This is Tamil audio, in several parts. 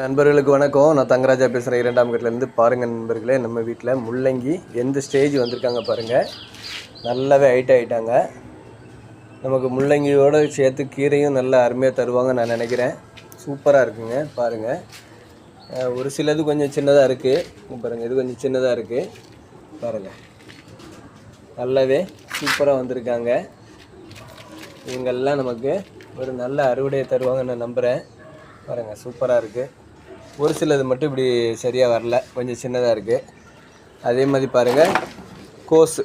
நண்பர்களுக்கு வணக்கம். நான் தங்கராஜா பேசுகிறேன். 2ஆம் கட்டிலேருந்து. பாருங்கள் நண்பர்களே, நம்ம வீட்டில் முள்ளங்கி எந்த ஸ்டேஜ் வந்திருக்காங்க பாருங்கள். நல்லாவே ஹைட் ஆகிட்டாங்க. நமக்கு முள்ளங்கியோடு சேர்த்து கீரையும் நல்லா அருமையாக தருவாங்க நான் நினைக்கிறேன். சூப்பராக இருக்குங்க. பாருங்கள், ஒரு சிலது கொஞ்சம் சின்னதாக இருக்குது பாருங்கள். இது கொஞ்சம் சின்னதாக இருக்குது பாருங்கள். நல்லாவே சூப்பராக வந்திருக்காங்க. இவங்கெல்லாம் நமக்கு ஒரு நல்ல அறுவடையை தருவாங்க நான் நம்புகிறேன். பாருங்கள், சூப்பராக இருக்குது. ஒரு சிலது மட்டும் இப்படி சரியாக வரல, கொஞ்சம் சின்னதாக இருக்குது. அதே மாதிரி பாருங்கள், கோஸு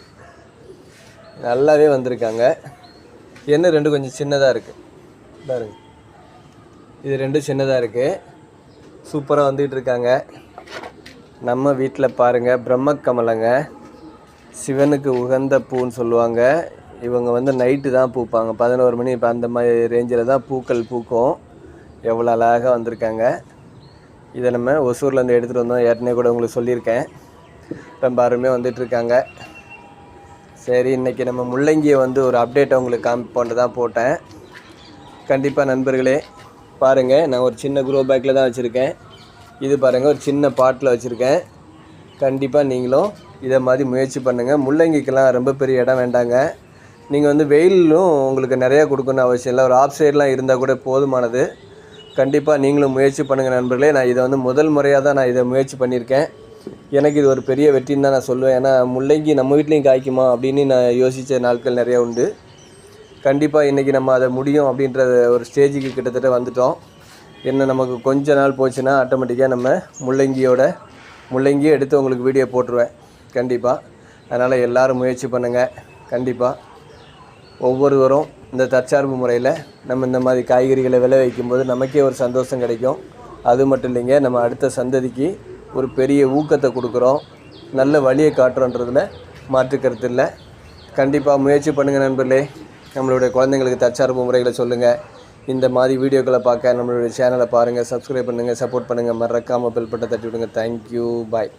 நல்லாவே வந்திருக்காங்க. என்ன ரெண்டு கொஞ்சம் சின்னதாக இருக்குது பாருங்கள். இது ரெண்டும் சின்னதாக இருக்குது. சூப்பராக வந்துக்கிட்டு இருக்காங்க. நம்ம வீட்டில் பாருங்கள், பிரம்மக்கமலங்க, சிவனுக்கு உகந்த பூன்னு சொல்லுவாங்க. இவங்க வந்து நைட்டு தான் பூப்பாங்க, 11 மணி. இப்போ அந்த மாதிரி ரேஞ்சில் தான் பூக்கள் பூக்கும். எவ்வளோ அழகாக வந்திருக்காங்க. இதை நம்ம ஒசூர்லேருந்து எடுத்துகிட்டு வந்தோம். ஏற்கனவே கூட உங்களுக்கு சொல்லியிருக்கேன். ரொம்ப அருமையாக வந்துட்டுருக்காங்க. சரி, இன்றைக்கி நம்ம முள்ளங்கியை வந்து ஒரு அப்டேட்டை உங்களுக்கு காமிப்போன்ட்டு தான் போட்டேன். கண்டிப்பாக நண்பர்களே பாருங்கள், நான் ஒரு சின்ன க்ரோ பேக்கில் தான் வச்சுருக்கேன். இது பாருங்கள், ஒரு சின்ன பாட்டில் வச்சுருக்கேன். கண்டிப்பாக நீங்களும் இதை மாதிரி முயற்சி பண்ணுங்கள். முள்ளங்கிக்கெல்லாம் ரொம்ப பெரிய இடம் வேண்டாங்க. நீங்கள் வந்து வெயிலும் உங்களுக்கு நிறையா கொடுக்கணும்னு அவசியம் இல்லை. ஒரு ஆஃப் சைடெலாம் இருந்தால் கூட போதுமானது. கண்டிப்பாக நீங்களும் முயற்சி பண்ணுங்கள் நண்பர்களே. நான் இதை வந்து முதல் முறையாக தான் நான் இதை முயற்சி பண்ணியிருக்கேன். எனக்கு இது ஒரு பெரிய வெற்றின்னு தான் நான் சொல்லுவேன். ஏன்னா முள்ளங்கி நம்ம வீட்லேயும் காய்க்குமா அப்படின்னு நான் யோசித்த நாட்கள் நிறையா உண்டு. கண்டிப்பாக இன்றைக்கி நம்ம அதை முடியும் அப்படின்ற ஒரு ஸ்டேஜுக்கு கிட்டத்தட்ட வந்துட்டோம். என்ன நமக்கு கொஞ்ச நாள் போச்சுன்னா ஆட்டோமேட்டிக்காக நம்ம முள்ளங்கியை எடுத்து உங்களுக்கு வீடியோ போட்டுருவேன் கண்டிப்பாக. அதனால் எல்லோரும் முயற்சி பண்ணுங்கள். கண்டிப்பாக ஒவ்வொருவரும் இந்த தற்சார்பு முறையில் நம்ம இந்த மாதிரி காய்கறிகளை விளை வைக்கும்போது நமக்கே ஒரு சந்தோஷம் கிடைக்கும். அது மட்டும் இல்லைங்க, நம்ம அடுத்த சந்ததிக்கு ஒரு பெரிய ஊக்கத்தை கொடுக்குறோம், நல்ல வழியை காட்டுறோன்றதில் மாற்றுக்கருத்து இல்லை. கண்டிப்பாக முயற்சி பண்ணுங்கள் நண்பர்களே. நம்மளுடைய குழந்தைங்களுக்கு தற்சார்பு முறைகளை சொல்லுங்கள். இந்த மாதிரி வீடியோக்களை பார்க்க நம்மளுடைய சேனலை பாருங்கள், சப்ஸ்கிரைப் பண்ணுங்கள், சப்போர்ட் பண்ணுங்கள். மறக்காமல் பெல் பட்டனை தட்டி விடுங்க. தேங்க்யூ, பாய்.